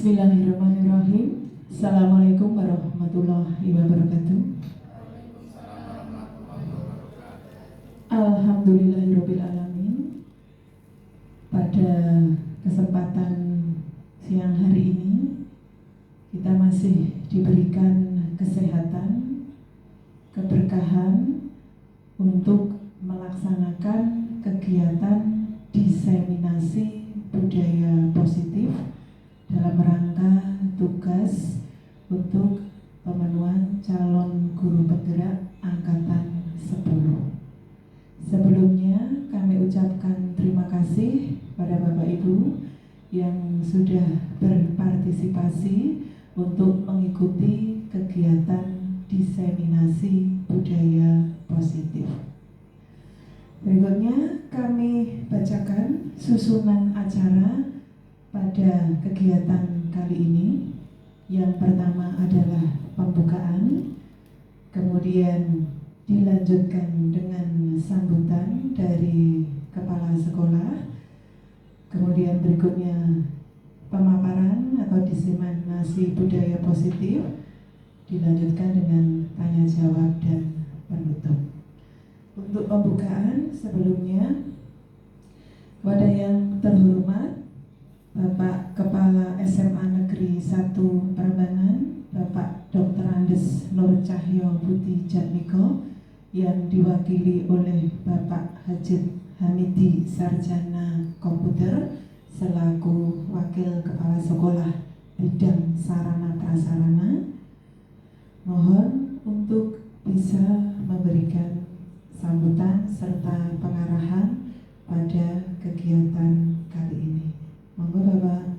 Bismillahirrahmanirrahim. Assalamualaikum warahmatullahi wabarakatuh. Alhamdulillahirrahmanirrahim. Pada kesempatan siang hari ini kita masih diberikan kesehatan, keberkahan untuk melaksanakan kegiatan diseminasi budaya positif dalam rangka tugas untuk pemenuhan calon guru penggerak angkatan 10. Sebelumnya kami ucapkan terima kasih pada Bapak Ibu yang sudah berpartisipasi untuk mengikuti kegiatan diseminasi budaya positif. Berikutnya kami bacakan susunan acara pada kegiatan kali ini. Yang pertama adalah pembukaan, kemudian dilanjutkan dengan sambutan dari kepala sekolah, kemudian berikutnya pemaparan atau diseminasi budaya positif, dilanjutkan dengan tanya jawab dan penutup. Untuk pembukaan sebelumnya, kepada yang terhormat Bapak Kepala SMA Negeri 1 Prambanan, Bapak Dr. Andes Nur Cahyo Budi Jatmiko, yang diwakili oleh Bapak Hajid Hamidi Sarjana Komputer selaku Wakil Kepala Sekolah Bidang Sarana Prasarana, mohon untuk bisa memberikan sambutan serta pengarahan pada kegiatan kali ini. Monggo Bapak.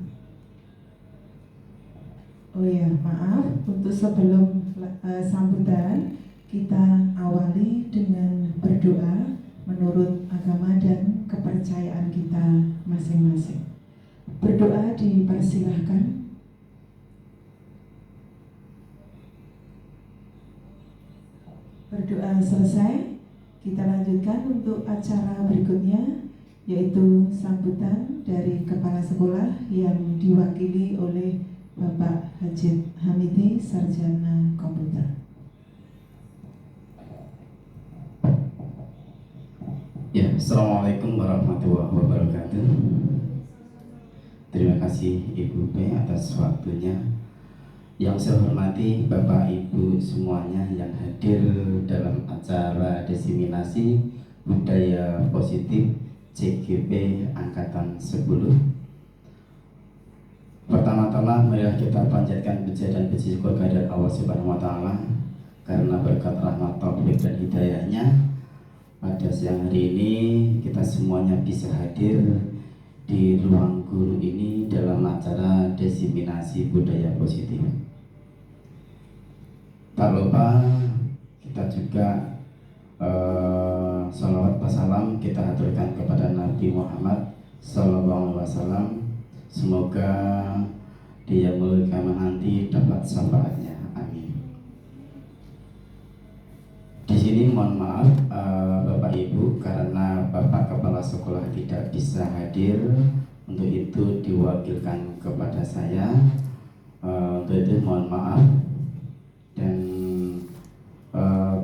Oh ya, maaf, untuk sebelum sambutan kita awali dengan berdoa menurut agama dan kepercayaan kita masing-masing. Berdoa dipersilahkan. Berdoa selesai, kita lanjutkan untuk acara berikutnya, yaitu sambutan dari Kepala Sekolah yang diwakili oleh Bapak Hajid Hamidi Sarjana Komputer. Ya, Assalamualaikum warahmatullahi wabarakatuh. Terima kasih Ibu P atas waktunya. Yang saya hormati Bapak Ibu semuanya yang hadir dalam acara diseminasi budaya positif CGP Angkatan 10. Pertama-tama marilah kita panjatkan puja dan puji syukur kehadirat Allah Subhanahu wa taala karena berkat rahmat taufik dan hidayahnya pada siang hari ini kita semuanya bisa hadir di ruang guru ini dalam acara diseminasi budaya positif. Tak lupa kita juga salawat wassalam kita haturkan kepada Nabi Muhammad Sallallahu Alaihi Wasallam. Semoga dia melalui kiamat nanti dapat syafaatnya. Amin. Di sini mohon maaf Bapak Ibu karena Bapak Kepala Sekolah tidak bisa hadir. Untuk itu diwakilkan kepada saya. Untuk itu mohon maaf dan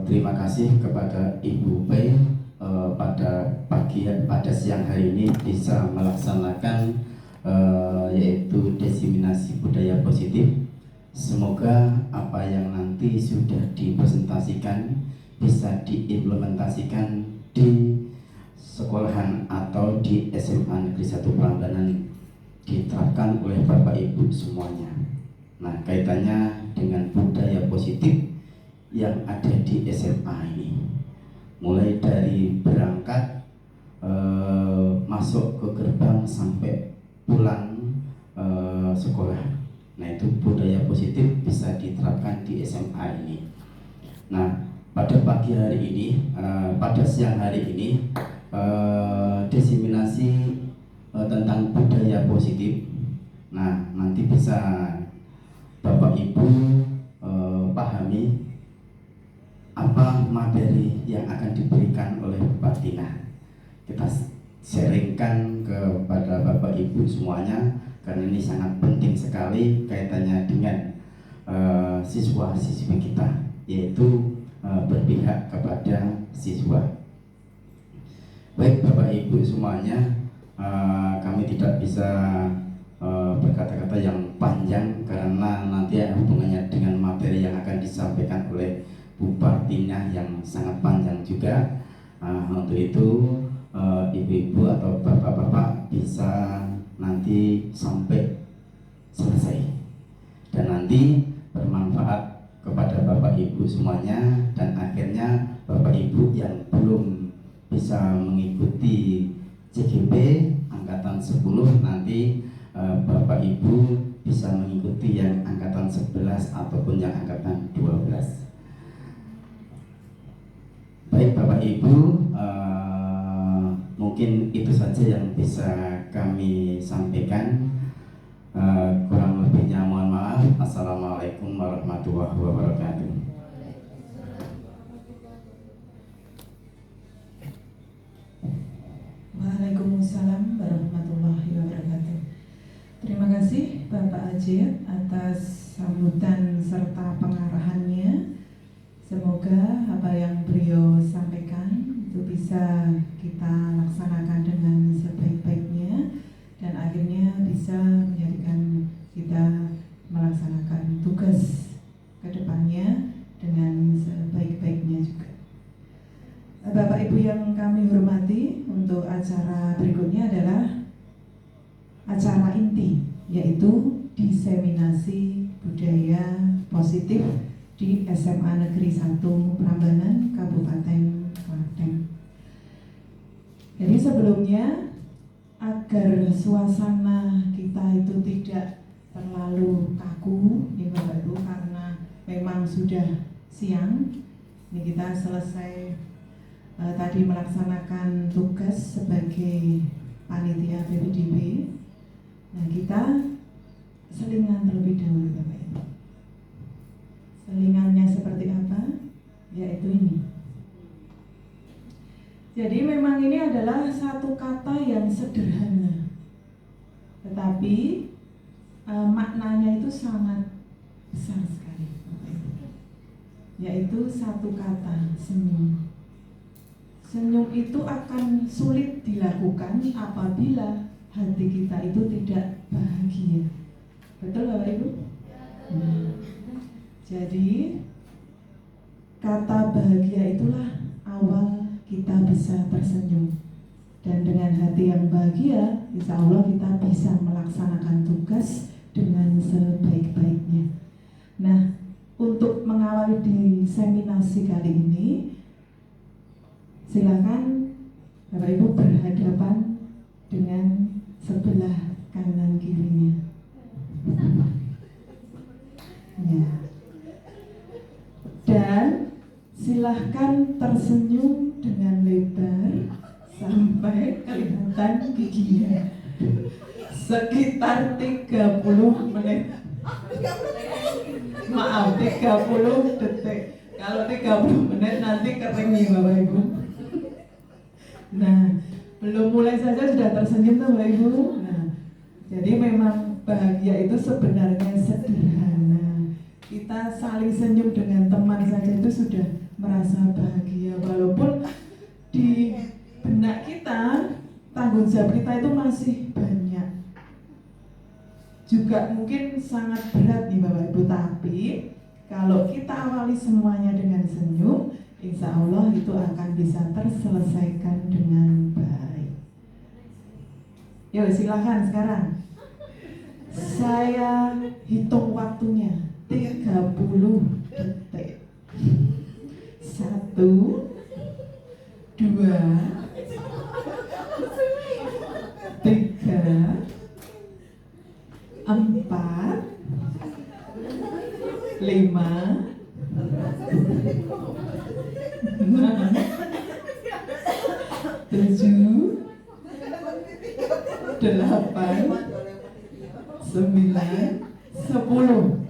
terima kasih kepada Ibu P pada siang hari ini bisa melaksanakan yaitu diseminasi budaya positif. Semoga apa yang nanti sudah dipresentasikan bisa diimplementasikan di sekolahan atau di SMA Negeri 1 Prambanan diterapkan oleh Bapak Ibu semuanya. Nah, kaitannya dengan budaya positif yang ada di SMA ini, mulai dari berangkat masuk ke gerbang sampai pulang sekolah. Nah, itu budaya positif bisa diterapkan di SMA ini. Nah, pada pagi hari ini, pada siang hari ini, diseminasi tentang budaya positif. Nah, nanti bisa Bapak Ibu pahami apa materi yang akan diberikan oleh Bapak Tina. Kita sharingkan kepada Bapak Ibu semuanya karena ini sangat penting sekali kaitannya dengan siswa-siswi kita, yaitu berpihak kepada siswa. Baik Bapak Ibu semuanya, kami tidak bisa berkata-kata yang panjang karena nanti ada hubungannya dengan materi yang akan disampaikan oleh Bu Partina yang sangat panjang juga. Untuk itu ibu-ibu atau bapak-bapak bisa nanti sampai selesai dan nanti bermanfaat kepada Bapak Ibu semuanya, dan akhirnya Bapak Ibu yang belum bisa mengikuti CGP angkatan 10 nanti Bapak Ibu bisa mengikuti yang angkatan 11 ataupun yang angkatan 12. Baik Bapak Ibu, mungkin itu saja yang bisa kami sampaikan. Kurang lebihnya mohon maaf. Assalamualaikum warahmatullahi wabarakatuh. Waalaikumsalam warahmatullahi wabarakatuh. Terima kasih Bapak Ajit atas sambutan serta pengarahannya. Semoga apa yang beliau sampaikan itu bisa kita laksanakan dengan sebaik-baiknya dan akhirnya bisa menjadikan kita melaksanakan tugas ke depannya dengan sebaik-baiknya juga. Bapak Ibu yang kami hormati, untuk acara berikutnya adalah acara inti, yaitu diseminasi budaya positif di SMA Negeri 1 Prambanan, Kabupaten Klaten. Jadi sebelumnya, agar suasana kita itu tidak terlalu kaku, ya Bapak Ibu, karena memang sudah siang, ini kita selesai tadi melaksanakan tugas sebagai panitia PPDB. Nah, kita selingan terlebih dahulu Bapak Ibu. Selingannya seperti apa? Yaitu ini. Jadi memang ini adalah satu kata yang sederhana, tetapi maknanya itu sangat besar sekali Bapak Ibu. Yaitu satu kata, senyum. Senyum itu akan sulit dilakukan apabila hati kita itu tidak bahagia. Betul Bapak Ibu? Jadi kata bahagia itulah awal kita bisa tersenyum. Dan dengan hati yang bahagia, insya Allah kita bisa melaksanakan tugas dengan sebaik-baiknya. Nah, untuk mengawali diseminasi kali ini, silakan Bapak Ibu berhadapan dengan sebelah kanan kirinya. Ya. Dan silahkan tersenyum dengan lebar sampai kelihatan giginya. Sekitar 30 menit. Maaf, 30 detik. Kalau 30 menit nanti kering nih Bapak Ibu. Nah, belum mulai saja sudah tersenyum tuh Bapak Ibu. Nah, jadi memang bahagia itu sebenarnya sederhana. Kita saling senyum dengan teman saja itu sudah merasa bahagia, walaupun di benak kita tanggung jawab kita itu masih banyak, juga mungkin sangat berat nih Bapak Ibu. Tapi kalau kita awali semuanya dengan senyum, insya Allah itu akan bisa terselesaikan dengan baik. Yuk silahkan sekarang. Saya hitung waktunya 30 detik. 1, 2, 3, 4, 5, 7, 8, 9, 10.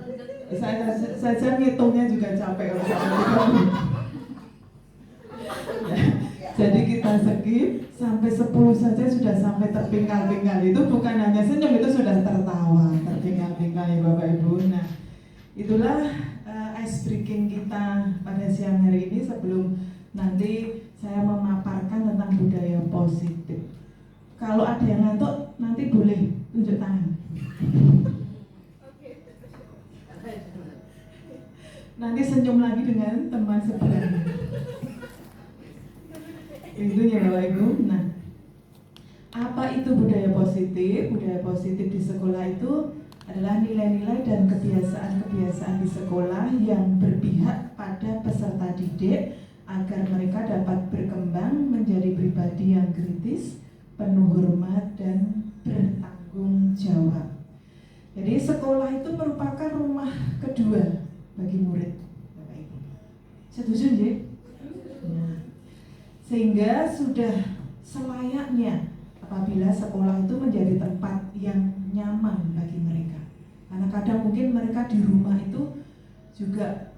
Saya ngitungnya juga capek kalau sampai 30. Jadi kita skip sampai 10 saja sudah sampai terpinggal-pinggal. Itu bukan hanya senyum, itu sudah tertawa, terpinggal-pinggal ya Bapak Ibu. Nah, itulah ice breaking kita pada siang hari ini sebelum nanti saya memaparkan tentang budaya positif. Kalau ada yang ngantuk, nanti boleh tunjuk tangan. Nanti senyum lagi dengan teman sebelahnya. Itu ya Bapak Ibu. Nah, apa itu budaya positif? Budaya positif di sekolah itu adalah nilai-nilai dan kebiasaan-kebiasaan di sekolah yang berpihak pada peserta didik agar mereka dapat berkembang menjadi pribadi yang kritis, penuh hormat, dan bertanggung jawab. Jadi sekolah itu merupakan rumah kedua bagi murid, Bapak Ibu. Setuju ya? Nah, sehingga sudah selayaknya apabila sekolah itu menjadi tempat yang nyaman bagi mereka. Karena kadang mungkin mereka di rumah itu juga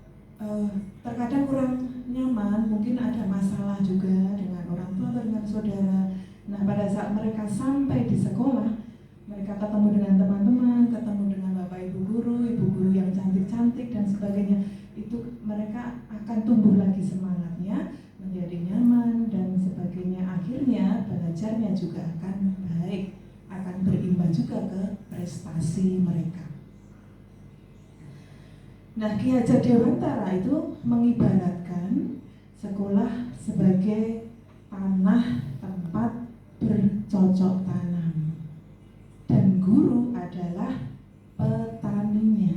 terkadang kurang nyaman, mungkin ada masalah juga dengan orang tua atau dengan saudara. Nah, pada saat mereka sampai di sekolah, mereka ketemu dengan teman-teman, ketemu dengan bapak ibu guru yang cantik-cantik dan sebagainya. Itu mereka akan tumbuh lagi semangatnya, menjadi nyaman dan sebagainya. Akhirnya belajarnya juga akan baik, akan berimbas juga ke prestasi mereka. Nah, Ki Hajar Dewantara itu mengibaratkan sekolah sebagai tanah tempat bercocok tanam, dan guru adalah petaninya.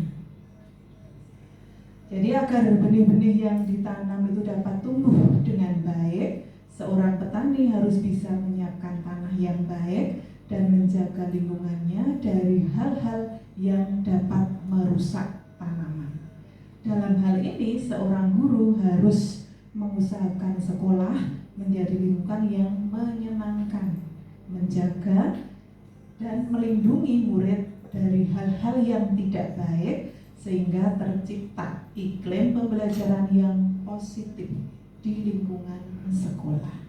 Jadi agar benih-benih yang ditanam itu dapat tumbuh dengan baik, seorang petani harus bisa menyiapkan tanah yang baik dan menjaga lingkungannya dari hal-hal yang dapat merusak tanaman. Dalam hal ini, seorang guru harus mengusahakan sekolah menjadi lingkungan yang menyenangkan, menjaga dan melindungi murid dari hal-hal yang tidak baik, sehingga tercipta iklim pembelajaran yang positif di lingkungan sekolah.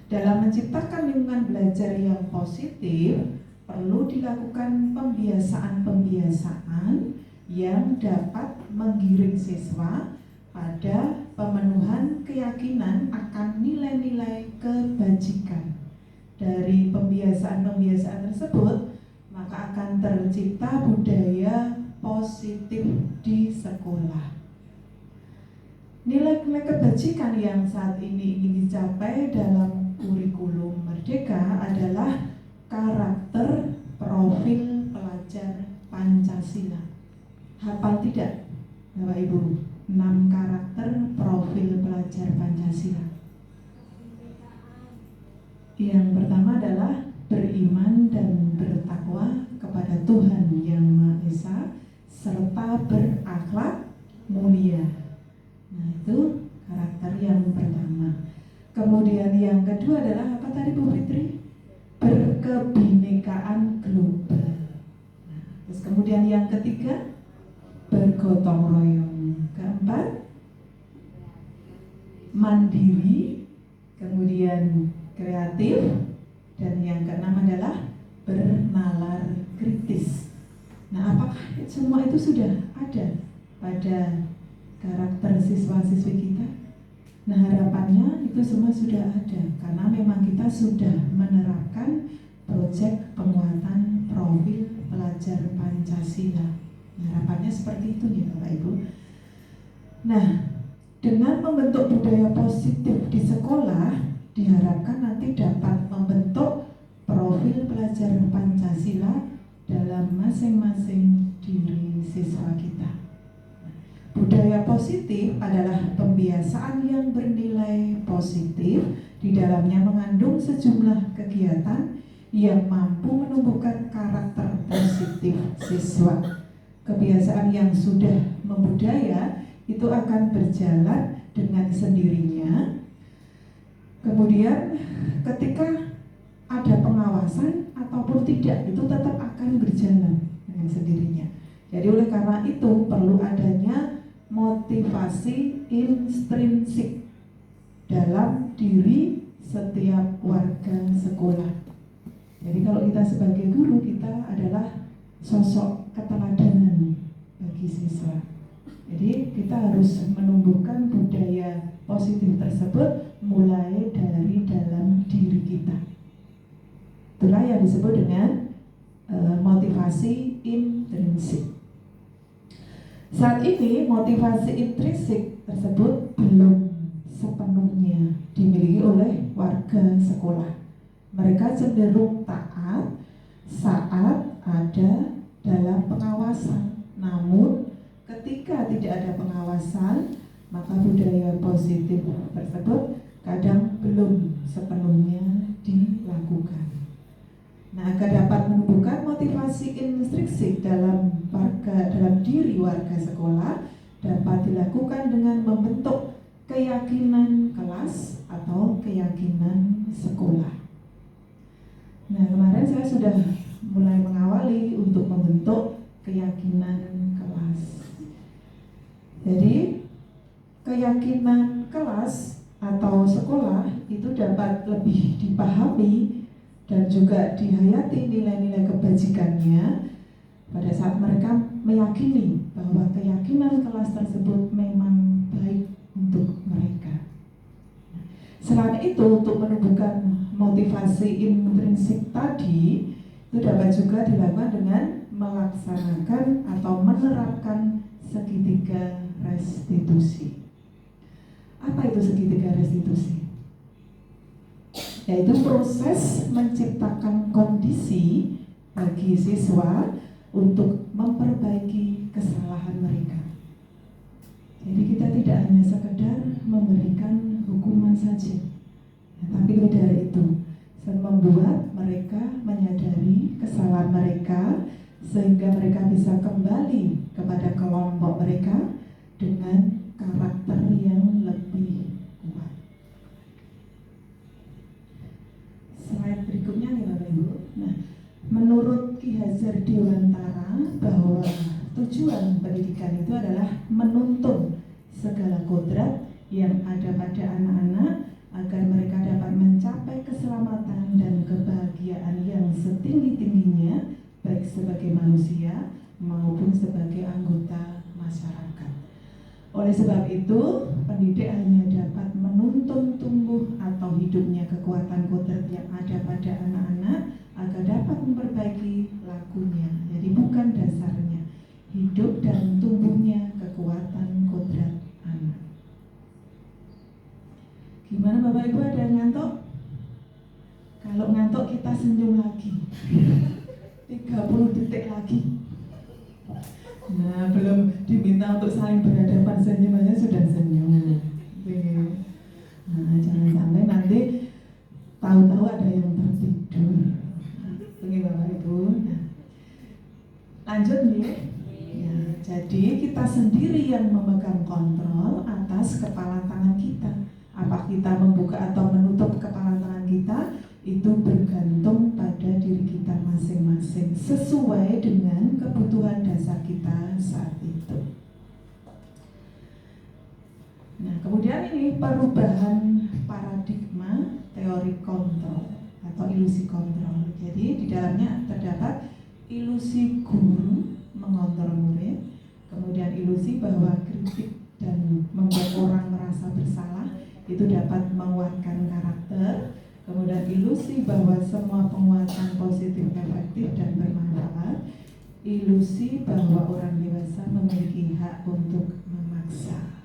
Dalam menciptakan lingkungan belajar yang positif, perlu dilakukan pembiasaan-pembiasaan yang dapat menggiring siswa pada pemenuhan keyakinan akan nilai-nilai kebajikan. Dari pembiasaan-pembiasaan tersebut, maka akan tercipta budaya positif di sekolah. Nilai-nilai kebajikan yang saat ini ingin dicapai dalam kurikulum Merdeka adalah karakter profil pelajar Pancasila. Hafal tidak, Bapak Ibu? 6 karakter profil pelajar Pancasila. Yang pertama adalah beriman dan bertakwa kepada Tuhan Yang Maha Esa serta berakhlak mulia. Nah, itu karakter yang pertama. Kemudian yang kedua adalah apa tadi Bu Fitri? Berkebinekaan global. Nah, terus kemudian yang ketiga, bergotong royong. Keempat, mandiri. Kemudian kreatif. Dan yang keenam adalah bernalar kritis. Nah, apakah semua itu sudah ada pada karakter siswa-siswi kita? Nah, harapannya itu semua sudah ada, karena memang kita sudah menerapkan proyek penguatan profil pelajar Pancasila. Nah, harapannya seperti itu ya Bapak Ibu. Nah, dengan membentuk budaya positif di sekolah, diharapkan nanti dapat membentuk profil pelajar Pancasila dalam masing-masing diri siswa kita. Budaya positif adalah pembiasaan yang bernilai positif, di dalamnya mengandung sejumlah kegiatan yang mampu menumbuhkan karakter positif siswa. Kebiasaan yang sudah membudaya itu akan berjalan dengan sendirinya. Kemudian ketika ada pengawasan ataupun tidak, itu tetap akan berjalan dengan sendirinya. Jadi oleh karena itu perlu adanya motivasi intrinsik dalam diri setiap warga sekolah. Jadi kalau kita sebagai guru, kita adalah sosok keteladanan bagi siswa. Jadi kita harus menumbuhkan budaya positif tersebut mulai dari dalam diri kita. Itulah yang disebut dengan motivasi intrinsik. Saat ini motivasi intrinsik tersebut belum sepenuhnya dimiliki oleh warga sekolah. Mereka cenderung taat saat ada dalam pengawasan. Namun ketika tidak ada pengawasan, maka budaya positif tersebut kadang belum sepenuhnya dilakukan. Nah, agar dapat menumbuhkan motivasi intrinsik dalam diri warga sekolah dapat dilakukan dengan membentuk keyakinan kelas atau keyakinan sekolah. Nah, kemarin saya sudah mulai mengawali untuk membentuk keyakinan kelas. Jadi, keyakinan kelas atau sekolah itu dapat lebih dipahami dan juga dihayati nilai-nilai kebajikannya pada saat mereka meyakini bahwa keyakinan kelas tersebut memang baik untuk mereka. Selain itu, untuk menumbuhkan motivasi intrinsik tadi, itu dapat juga dilakukan dengan melaksanakan atau menerapkan segitiga restitusi. Apa itu segitiga restitusi? Yaitu proses menciptakan kondisi bagi siswa untuk memperbaiki kesalahan mereka. Jadi kita tidak hanya sekedar memberikan hukuman saja, tapi lebih dari itu, membuat mereka menyadari kesalahan mereka sehingga mereka bisa kembali kepada kelompok mereka dengan karakter yang lebih kuat. Slide berikutnya nih Bapak Ibu. Nah, menurut Ki Hajar Dewantara bahwa tujuan pendidikan itu adalah menuntun segala kodrat yang ada pada anak-anak agar mereka dapat mencapai keselamatan dan kebahagiaan yang setinggi-tingginya baik sebagai manusia maupun sebagai anggota masyarakat. Oleh sebab itu, pendidik hanya dapat menuntun tumbuh atau hidupnya kekuatan kodrat yang ada pada anak-anak agar dapat memperbaiki lakunya. Jadi bukan dasarnya, hidup dan tumbuhnya kekuatan kodrat anak. Gimana Bapak Ibu, ada yang ngantuk? Kalau ngantuk kita senyum lagi 30 detik lagi. Nah, belum diminta untuk saling berhadapan, senyum aja sudah senyum. Nah, jangan sampai nanti tahu-tahu ada yang tertidur. Oke Bapak Ibu. Nah, lanjut nih. Ya, jadi kita sendiri yang memegang kontrol atas kepala tangan kita. Apa kita membuka atau menutup kepala tangan kita itu bergantung pada diri kita masing-masing sesuai dengan kebutuhan dasar kita saat itu. Nah, kemudian ini perubahan paradigma teori kontrol atau ilusi kontrol. Jadi di dalamnya terdapat ilusi guru mengontrol murid, kemudian ilusi bahwa kritik dan membuat orang merasa bersalah itu dapat menguatkan karakter. Kemudian ilusi bahwa semua penguatan positif efektif dan bermanfaat. Ilusi bahwa orang dewasa memiliki hak untuk memaksa.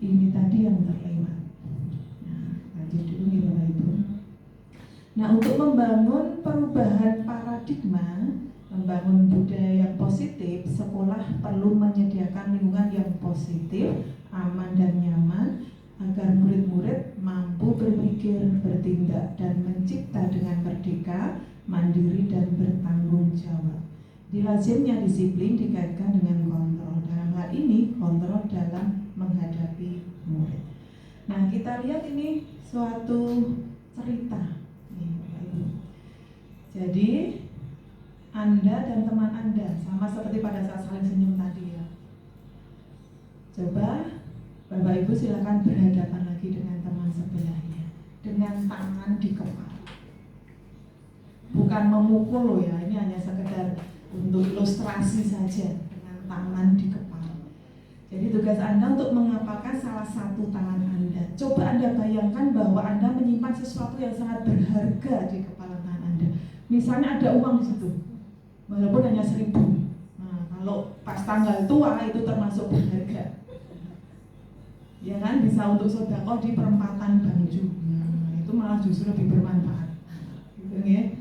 Ini tadi yang terlewat. Nah, lanjut dulu nih Bapak Ibu. Nah, untuk membangun perubahan paradigma, membangun budaya yang positif, sekolah perlu menyediakan lingkungan yang positif, aman dan nyaman, agar murid-murid mampu berpikir, bertindak, dan mencipta dengan merdeka, mandiri, dan bertanggung jawab. Di lazimnya disiplin dikaitkan dengan kontrol. Dalam hal ini, kontrol dalam menghadapi murid. Nah, kita lihat ini suatu cerita. Jadi, Anda dan teman Anda, sama seperti pada saat saling senyum tadi ya. Coba Bapak Ibu silakan berhadapan lagi dengan teman sebelahnya dengan tangan di kepala. Bukan memukul loh ya, ini hanya sekedar untuk ilustrasi saja, dengan tangan di kepala. Jadi tugas Anda untuk mengepalkan salah satu tangan Anda. Coba Anda bayangkan bahwa Anda menyimpan sesuatu yang sangat berharga di kepala tangan Anda. Misalnya ada uang di situ, walaupun hanya 1.000. Nah, kalau pas tanggal tua itu termasuk berharga. Ya kan, bisa untuk sedekah di perempatan Bangju. Nah, itu malah justru lebih bermanfaat. Gitu ya.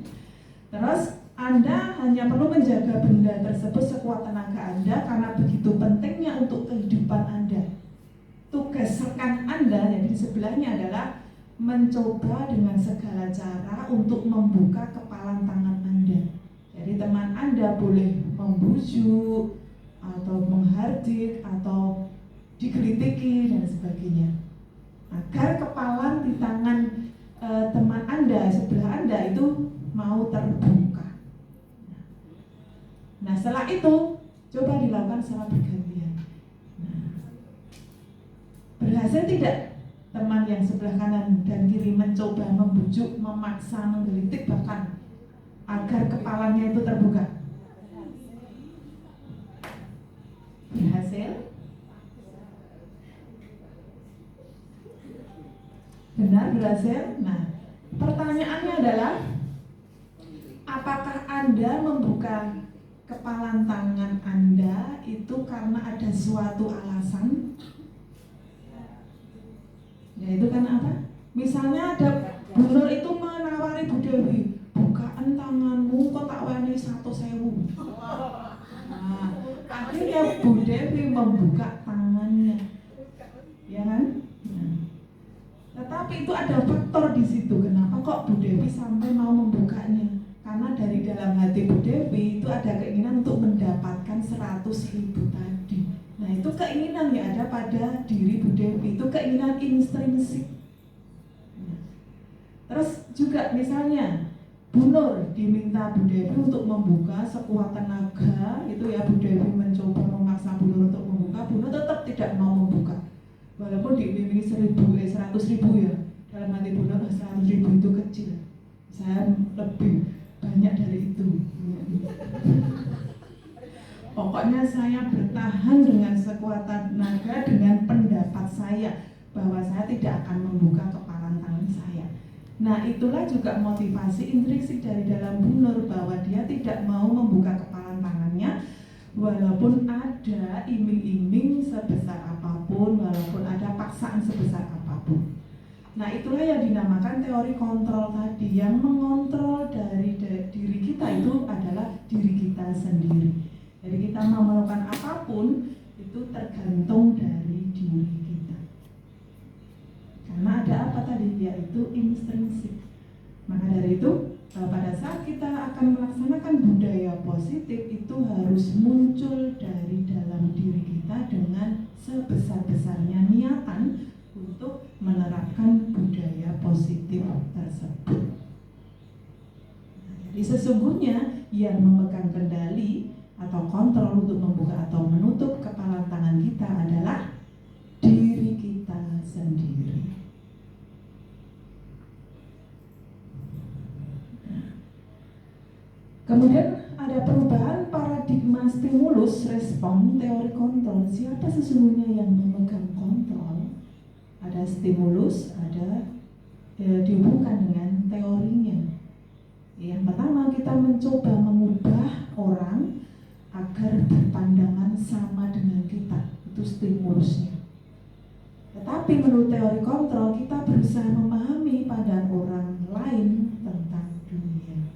Terus Anda hanya perlu menjaga benda tersebut sekuat tenaga Anda karena begitu pentingnya untuk kehidupan Anda. Tugas rekan Anda yang di sebelahnya adalah mencoba dengan segala cara untuk membuka kepalan tangan Anda. Jadi teman Anda boleh membujuk atau menghardik atau digelitiki dan sebagainya, agar kepalan di tangan teman Anda sebelah Anda itu mau terbuka. Nah, setelah itu coba dilakukan secara bergantian. Nah, berhasil tidak teman yang sebelah kanan dan kiri mencoba membujuk, memaksa, menggelitik bahkan agar kepalanya itu terbuka? Berhasil? Benar, berhasil. Nah, pertanyaannya adalah, apakah Anda membuka kepalan tangan Anda itu karena ada suatu alasan? Ya, itu kan apa? Misalnya ada Bu Nur itu menawari Bu Dewi, bukaan tanganmu kok tak wani 100.000. Nah, akhirnya Bu Dewi membuka tangannya, ya kan? Nah, tetapi itu ada faktor di situ. Kenapa kok Bu Dewi sampai mau membukanya? Karena dari dalam hati Bu Dewi itu ada keinginan untuk mendapatkan 100.000 tadi. Nah, itu keinginan yang ada pada diri Bu Dewi, itu keinginan intrinsik. Nah, terus juga misalnya Bu Nur diminta Bu Dewi untuk membuka sekuat tenaga, itu ya Bu Dewi mencoba memaksa Bu Nur untuk membuka, Bu Nur tetap tidak mau membuka. Walaupun diiming-imingi 100.000 ya, dalam hati Bu Nur 100.000 itu kecil, saya lebih banyak dari itu. Pokoknya saya bertahan dengan sekuat tenaga, dengan pendapat saya bahwa saya tidak akan membuka kepalan tangan saya. Nah, itulah juga motivasi intrinsik dari dalam Bu Nur, bahwa dia tidak mau membuka kepalan tangannya walaupun ada iming-iming sebesar apapun, walaupun ada paksaan sebesar apapun. Nah, itulah yang dinamakan teori kontrol tadi. Yang mengontrol dari diri kita itu adalah diri kita sendiri. Jadi kita mau melakukan apapun itu tergantung dari diri kita. Karena ada apa tadi? Yaitu intrinsik. Maka dari itu, pada saat kita akan melaksanakan budaya positif, itu harus muncul dari dalam diri kita dengan sebesar-besarnya niatan untuk menerapkan budaya positif tersebut. Nah, jadi sesungguhnya yang memegang kendali atau kontrol untuk membuka atau menutup kepalan tangan kita adalah diri kita sendiri. Kemudian ada perubahan paradigma stimulus respon teori kontrol. Siapa sesungguhnya yang memegang kontrol? Ada stimulus, ada dihubungkan dengan teorinya. Yang pertama, kita mencoba mengubah orang agar berpandangan sama dengan kita. Itu stimulusnya. Tetapi menurut teori kontrol, kita berusaha memahami pandangan orang lain tentang dunia.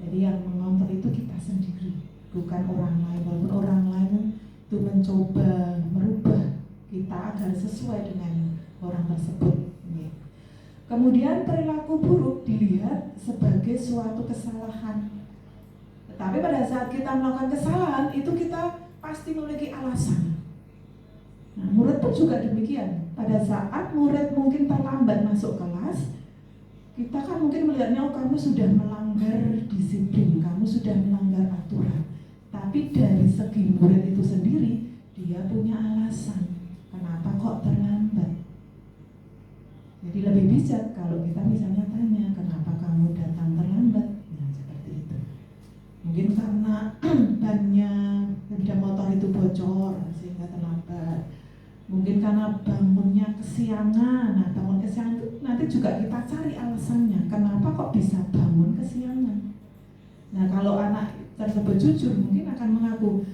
Jadi yang mengontrol itu kita sendiri, bukan orang lain. Walaupun orang lain itu mencoba merubah kita agar sesuai dengan orang tersebut. Kemudian perilaku buruk dilihat sebagai suatu kesalahan. Tetapi pada saat kita melakukan kesalahan itu kita pasti memiliki alasan. Nah, murid pun juga demikian. Pada saat murid mungkin terlambat masuk kelas, kita kan mungkin melihatnya, oh kamu sudah melanggar disiplin, kamu sudah melanggar aturan. Tapi dari segi murid itu sendiri, dia punya alasan. kenapa kok terlambat? Jadi lebih bijak kalau kita misalnya tanya, kenapa kamu datang terlambat? Nah, seperti itu. Mungkin karena bannya sepeda motor itu bocor sehingga terlambat. Mungkin karena bangunnya kesiangan. Nah, bangun kesiangan itu nanti juga kita cari alasannya. Kenapa kok bisa bangun kesiangan? Nah, kalau anak tersebut jujur mungkin akan mengaku,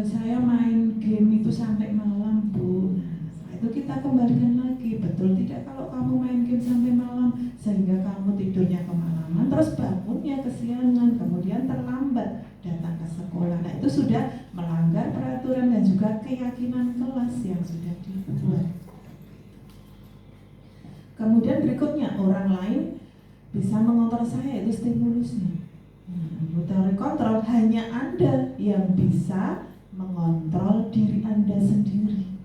saya main game itu sampai malam, Bu. Nah, itu kita kembalikan lagi, betul tidak kalau kamu main game sampai malam sehingga kamu tidurnya kemalaman, terus bangunnya kesiangan, kemudian terlambat datang ke sekolah. Nah, itu sudah melanggar peraturan dan juga keyakinan kelas yang sudah dibuat. Kemudian berikutnya, orang lain bisa mengontrol saya, itu stimulusnya. Teori kontrol, hanya Anda yang bisa mengontrol diri Anda sendiri,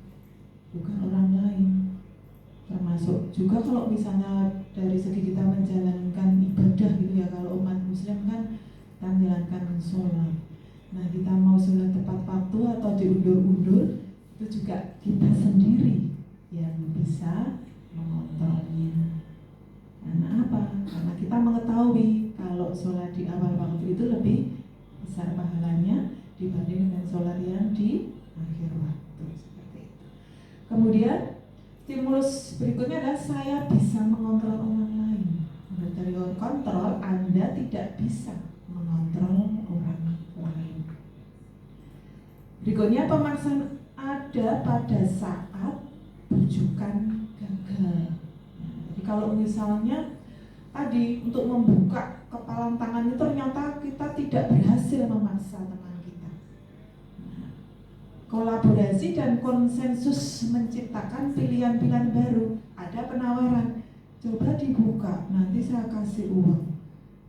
bukan orang lain. Termasuk juga kalau misalnya dari segi kita menjalankan ibadah gitu ya, kalau umat muslim kan kita menjalankan sholat. Nah, kita mau sholat tepat waktu atau diundur-undur, itu juga kita sendiri yang bisa mengontrolnya. Karena apa? Karena kita mengetahui kalau sholat di awal waktu itu lebih besar pahalanya dibanding dengan sholat yang di akhir waktu, seperti itu. Kemudian stimulus berikutnya adalah saya bisa mengontrol orang lain. Menurut teori kontrol, Anda tidak bisa mengontrol orang lain. Berikutnya, pemaksaan ada pada saat bujukan gagal. Jadi kalau misalnya tadi untuk membuka kepalan tangan itu ternyata kita tidak berhasil memaksa teman kita. Kolaborasi dan konsensus menciptakan pilihan-pilihan baru. Ada penawaran, coba dibuka, nanti saya kasih uang,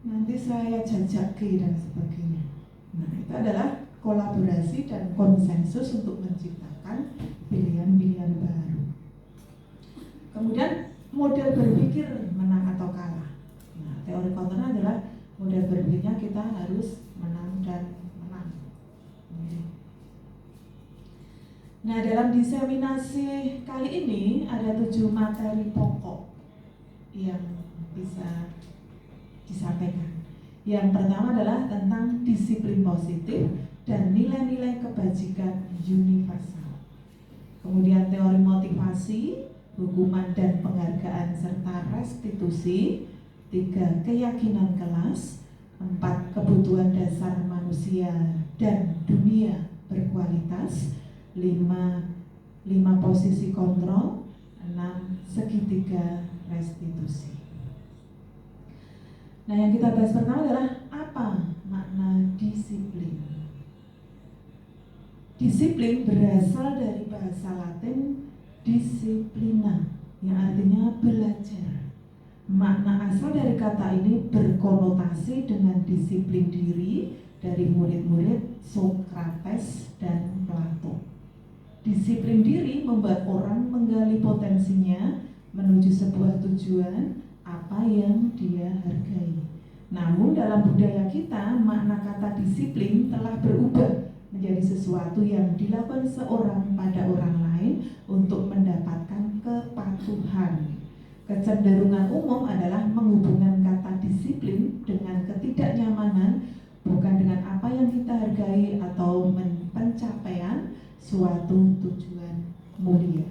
nanti saya jajaki dan sebagainya. Nah, itu adalah kolaborasi dan konsensus untuk menciptakan pilihan-pilihan baru. Kemudian model berpikir menang atau kalah. Nah, teori kontrol adalah model berpikirnya kita harus menang dan menang. Nah, dalam diseminasi kali ini ada 7 materi pokok yang bisa disampaikan. Yang pertama adalah tentang disiplin positif dan nilai-nilai kebajikan universal. Kemudian teori motivasi, hukuman dan penghargaan serta restitusi. 3. Keyakinan kelas. 4. Kebutuhan dasar manusia dan dunia berkualitas. 5 posisi kontrol. 6 segitiga restitusi. Nah, yang kita bahas pertama adalah apa makna disiplin. Disiplin berasal dari bahasa Latin disiplina, yang artinya belajar. Makna asal dari kata ini berkonotasi dengan disiplin diri dari murid-murid Sokrates dan Plato. Disiplin diri membuat orang menggali potensinya menuju sebuah tujuan apa yang dia hargai. Namun dalam budaya kita, makna kata disiplin telah berubah menjadi sesuatu yang dilakukan seorang pada orang lain untuk mendapatkan kepatuhan. Kecenderungan umum adalah menghubungkan kata disiplin dengan ketidaknyamanan, bukan dengan apa yang kita hargai atau pencapaian suatu tujuan mulia.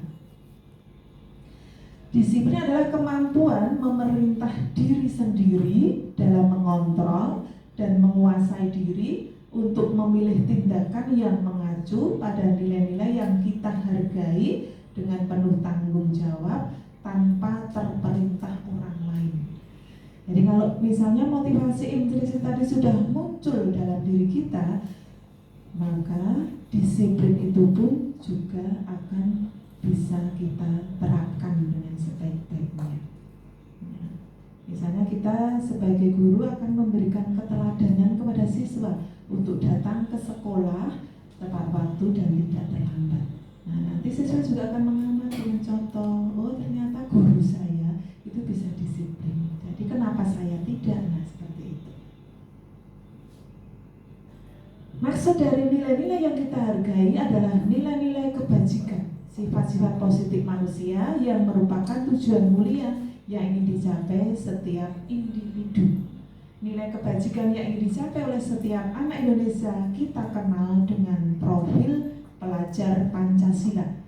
Disiplin adalah kemampuan memerintah diri sendiri dalam mengontrol dan menguasai diri untuk memilih tindakan yang mengacu pada nilai-nilai yang kita hargai dengan penuh tanggung jawab tanpa terperintah orang lain. Jadi kalau misalnya motivasi intrinsik tadi sudah muncul dalam diri kita, maka disiplin itu pun juga akan bisa kita terapkan dengan sebaik-baiknya. Misalnya kita sebagai guru akan memberikan keteladanan kepada siswa untuk datang ke sekolah tepat waktu dan tidak terlambat. Nah, nanti siswa juga akan mengamati mencontoh, oh ternyata guru saya itu bisa disiplin. Jadi kenapa saya tidak? Nah, seperti itu. Maksud dari nilai-nilai yang kita hargai adalah nilai-nilai kebajikan sifat-sifat positif manusia yang merupakan tujuan mulia yang ingin dicapai setiap individu. Nilai kebajikan yang ingin dicapai oleh setiap anak Indonesia kita kenal dengan profil pelajar Pancasila.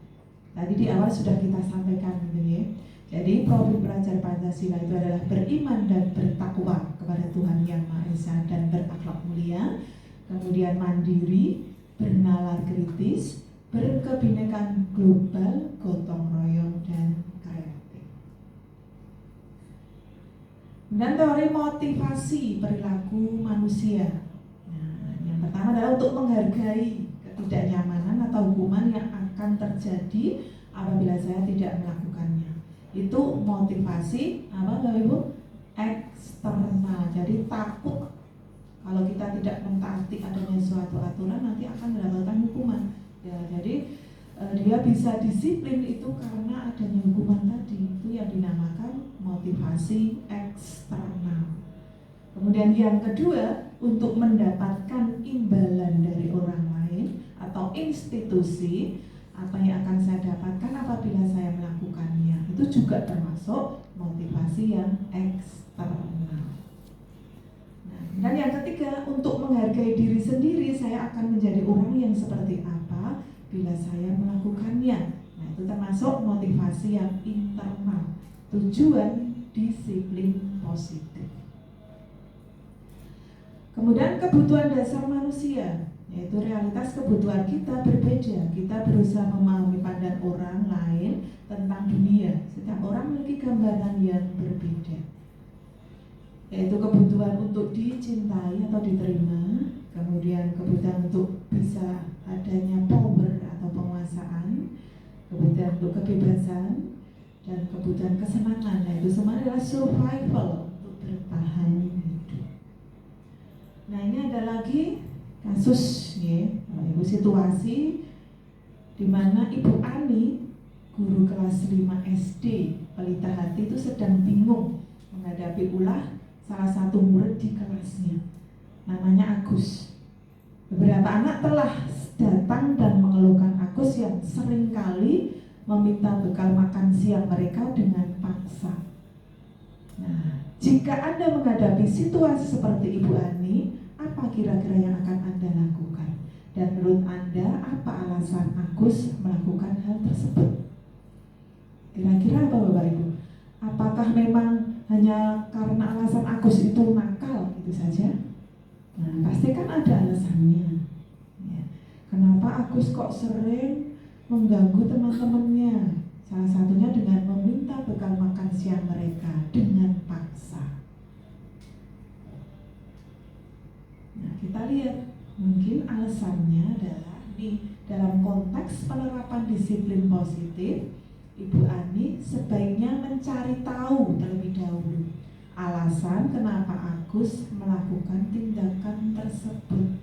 Tadi di awal sudah kita sampaikan gitu ya. Jadi profil pelajar Pancasila itu adalah beriman dan bertakwa kepada Tuhan Yang Maha Esa dan berakhlak mulia, kemudian mandiri, bernalar kritis, berkebinekaan global, gotong royong, dan kreatif. Dan teori motivasi perilaku manusia. Nah, yang pertama adalah untuk menghargai ketidaknyamanan atau hukuman yang akan terjadi apabila saya tidak melakukannya. Itu motivasi apa Bapak Ibu? Eksternal. Jadi takut kalau kita tidak mentaati adanya suatu aturan nanti akan mendapatkan hukuman. Ya, jadi dia bisa disiplin itu karena adanya hukuman tadi. Itu yang dinamakan motivasi eksternal. Kemudian yang kedua, untuk mendapatkan imbalan dari orang lain atau institusi, apa yang akan saya dapatkan apabila saya melakukannya, itu juga termasuk motivasi yang eksternal. Nah, dan yang ketiga, untuk menghargai diri sendiri, saya akan menjadi orang yang seperti apa bila saya melakukannya. Nah, itu termasuk motivasi yang internal, tujuan disiplin positif. Kemudian kebutuhan dasar manusia, yaitu realitas kebutuhan kita berbeda. Kita berusaha memahami pandangan orang lain tentang dunia. Setiap orang memiliki gambaran yang berbeda, yaitu kebutuhan untuk dicintai atau diterima, kemudian kebutuhan untuk bisa adanya power atau penguasaan, kebutuhan untuk kebebasan, dan kebutuhan kesenangan. Nah, itu semua adalah survival, untuk bertahan hidup. Nah, ini ada lagi kasus ya, Ibu, situasi di mana Ibu Ani, guru kelas 5 SD Pelita Hati, itu sedang bingung menghadapi ulah salah satu murid di kelasnya, namanya Agus. Beberapa anak telah datang dan mengeluhkan Agus yang seringkali meminta bekal makan siang mereka dengan paksa. Nah, jika Anda menghadapi situasi seperti Ibu Ani, apa kira-kira yang akan Anda lakukan? Dan menurut Anda, apa alasan Agus melakukan hal tersebut? Kira-kira apa Bapak Ibu? Apakah memang hanya karena alasan Agus itu nakal gitu saja? Nah, pasti kan ada alasannya ya. Kenapa Agus kok sering mengganggu teman-temannya? Salah satunya dengan meminta bekal makan siang mereka dengan paksa. Nah, kita lihat, mungkin alasannya adalah dalam konteks penerapan disiplin positif, Ibu Ani sebaiknya mencari tahu terlebih dahulu alasan kenapa Agus melakukan tindakan tersebut.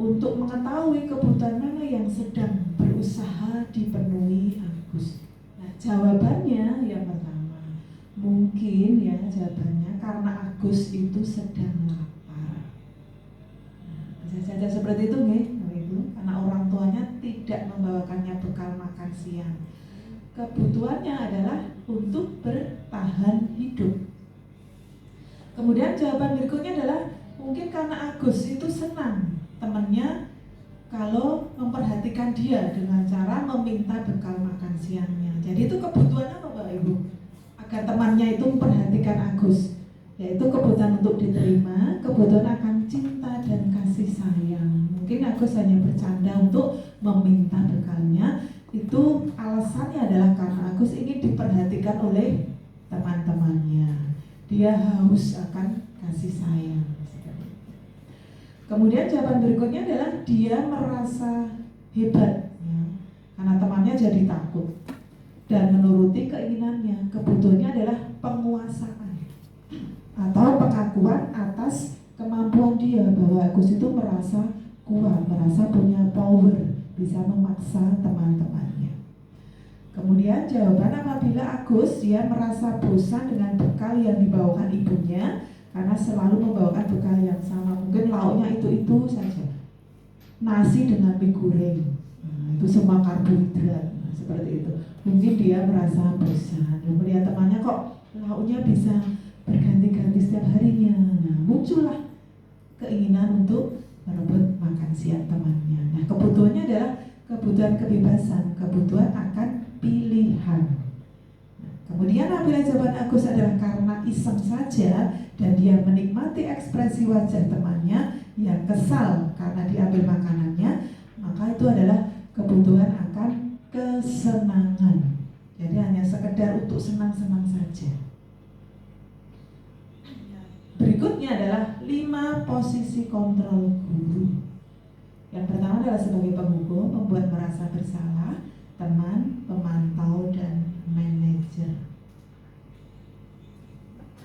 Untuk mengetahui kebutuhan mana yang sedang berusaha dipenuhi Agus. Nah, jawabannya yang pertama, mungkin ya jawabannya karena Agus itu sedang lapar. Nah, bisa saja seperti itu nggih, Ibu, karena orang tuanya tidak membawakannya bekal makan siang. Kebutuhannya adalah untuk bertahan hidup. Kemudian jawaban berikutnya adalah mungkin karena Agus itu senang temannya kalau memperhatikan dia dengan cara meminta bekal makan siangnya. Jadi itu kebutuhannya apa Bapak Ibu? Agar temannya itu memperhatikan Agus, yaitu kebutuhan untuk diterima, kebutuhan akan cinta dan kasih sayang. Mungkin Agus hanya bercanda untuk meminta bekalnya. Itu alasannya adalah karena Agus ingin diperhatikan oleh teman-temannya. Dia haus akan kasih sayang. Kemudian jawaban berikutnya adalah dia merasa hebat ya, karena temannya jadi takut dan menuruti keinginannya. Kebutuhannya adalah penguasaan atau pengakuan atas kemampuan dia, bahwa Agus itu merasa kuat, merasa punya power, bisa memaksa teman-temannya. Kemudian jawaban apabila Agus dia merasa bosan dengan bekal yang dibawakan ibunya, karena selalu membawakan bekal yang sama, mungkin lauknya itu saja, nasi dengan mie goreng. Nah, itu semua karbohidrat, nah, seperti itu. Mungkin dia merasa bosan, melihat temannya kok lauknya bisa berganti-ganti setiap harinya. Nah, muncullah keinginan untuk merebut makan siang temannya. Nah, kebutuhannya adalah kebutuhan kebebasan, kebutuhan akan pilihan. Nah, kemudian apabila jawaban Agus adalah karena iseng saja dan dia menikmati ekspresi wajah temannya yang kesal karena diambil makanannya, maka itu adalah kebutuhan akan kesenangan. Jadi hanya sekedar untuk senang-senang saja. Berikutnya adalah 5 posisi kontrol guru. Yang pertama adalah sebagai penghukum, pembuat merasa bersalah, teman, pemantau, dan manajer.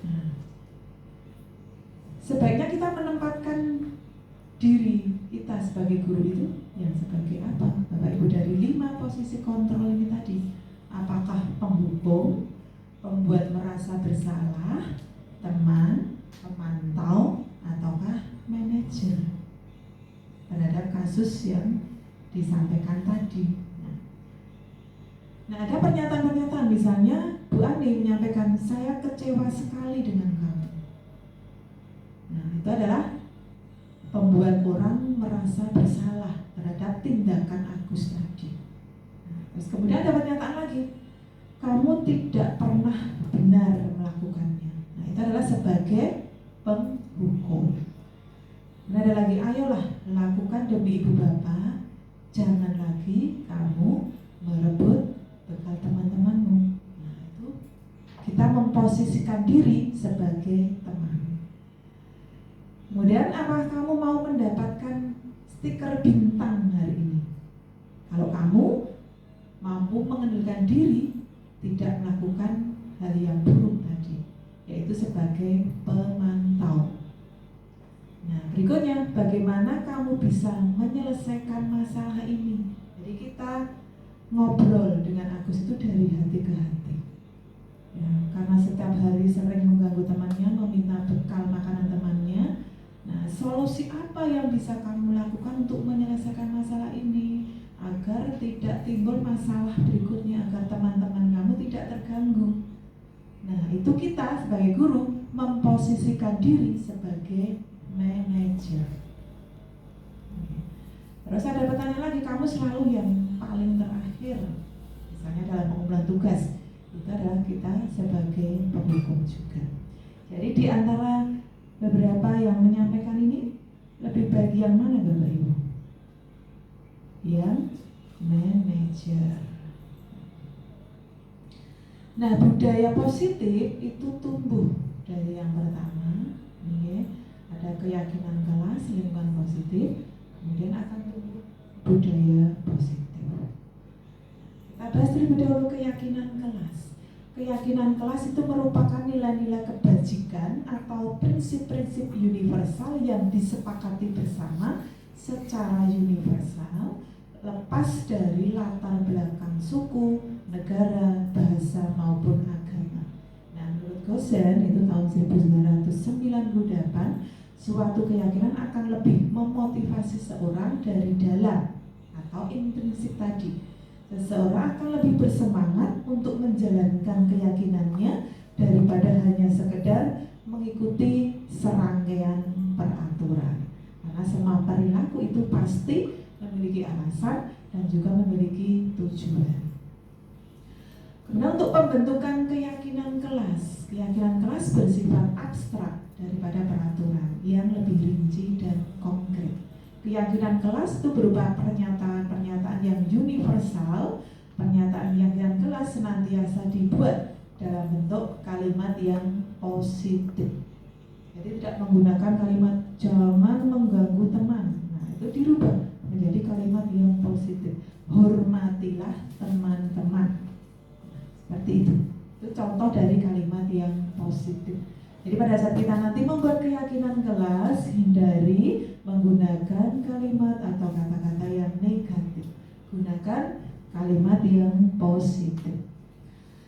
Nah, sebaiknya kita menempatkan diri kita sebagai guru itu yang sebagai apa? Bapak Ibu, dari 5 posisi kontrol ini tadi, apakah penghukum, pembuat merasa bersalah, teman, pemantau, ataukah manajer terhadap kasus yang disampaikan tadi. Nah, ada pernyataan-pernyataan, misalnya Bu Ani menyampaikan, saya kecewa sekali dengan kamu. Nah, itu adalah membuat orang merasa bersalah terhadap tindakan Agus tadi. Nah, terus kemudian ada pernyataan lagi, kamu tidak pernah benar melakukannya. Nah, itu adalah sebagai penghukum. Nah, ada lagi, ayolah lakukan demi ibu bapak, jangan lagi kamu merebut bekal teman-temanmu. Nah, itu kita memposisikan diri sebagai teman. Kemudian, apakah kamu mau mendapatkan stiker bintang hari ini? Kalau kamu mampu mengendalikan diri, tidak melakukan hal yang buruk tadi, yaitu sebagai pemantau. Nah, berikutnya, bagaimana kamu bisa menyelesaikan masalah ini? Jadi kita ngobrol dengan Agus itu dari hati ke hati. Ya, karena setiap hari sering mengganggu temannya, meminta bekal makanan temannya. Nah, solusi apa yang bisa kamu lakukan untuk menyelesaikan masalah ini agar tidak timbul masalah berikutnya, agar teman-teman kamu tidak terganggu? Nah, itu kita sebagai guru memposisikan diri sebagai manajer. Terus ada pertanyaan lagi, kamu selalu yang paling terakhir, misalnya dalam pengumpulan tugas, itu adalah kita sebagai penghukum juga. Jadi di antara beberapa yang menyampaikan ini, lebih baik yang mana Bapak Ibu? Yang manajer. Nah, budaya positif itu tumbuh dari yang pertama, ya, ada keyakinan kelas, lingkungan positif, kemudian akan tumbuh budaya positif. Kita bahas terlebih dahulu keyakinan kelas. Keyakinan kelas itu merupakan nilai-nilai kebajikan atau prinsip-prinsip universal yang disepakati bersama secara universal, lepas dari latar belakang suku, negara, bahasa maupun agama. Nah, menurut Gosen itu tahun 1998, suatu keyakinan akan lebih memotivasi seorang dari dalam atau intrinsik tadi. Seseorang akan lebih bersemangat untuk menjalankan keyakinannya daripada hanya sekedar mengikuti serangkaian peraturan. Karena semua perilaku itu pasti memiliki alasan dan juga memiliki tujuan. Kemudian untuk pembentukan keyakinan kelas bersifat abstrak daripada peraturan yang lebih rinci dan konkret. Keyakinan kelas itu berupa pernyataan-pernyataan yang universal. Pernyataan-pernyataan kelas senantiasa dibuat dalam bentuk kalimat yang positif. Jadi tidak menggunakan kalimat jangan mengganggu teman. Nah, itu dirubah menjadi kalimat yang positif. Hormatilah teman-teman. Seperti itu. Itu contoh dari kalimat yang positif. Jadi pada saat kita nanti membuat keyakinan kelas, hindari menggunakan kalimat atau kata-kata yang negatif. Gunakan kalimat yang positif.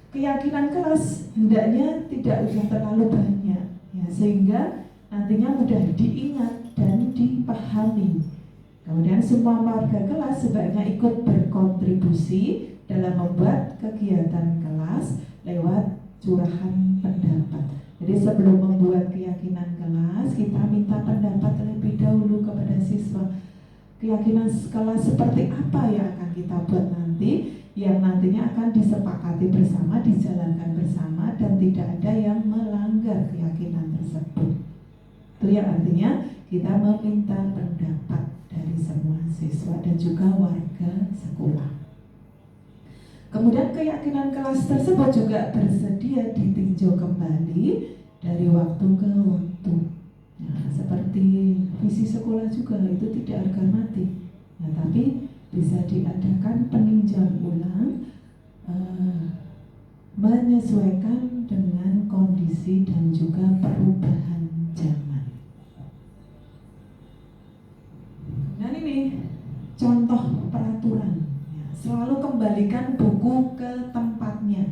Keyakinan kelas hendaknya tidak usah terlalu banyak, ya, sehingga nantinya mudah diingat dan dipahami. Kemudian semua warga kelas sebaiknya ikut berkontribusi dalam membuat kegiatan kelas lewat curahan pendapat. Jadi sebelum membuat keyakinan kelas, kita minta pendapat terlebih dahulu kepada siswa. Keyakinan kelas seperti apa yang akan kita buat nanti, yang nantinya akan disepakati bersama, dijalankan bersama, dan tidak ada yang melanggar keyakinan tersebut. Itu yang artinya kita meminta pendapat dari semua siswa dan juga warga sekolah. Kemudian keyakinan kelas tersebut juga bersedia ditinjau kembali dari waktu ke waktu. Nah, seperti visi sekolah juga itu tidak harga mati. Nah, tapi bisa diadakan peninjauan ulang menyesuaikan dengan kondisi dan juga perubahan zaman. Dan ini contoh peraturan. Selalu kembalikan buku ke tempatnya.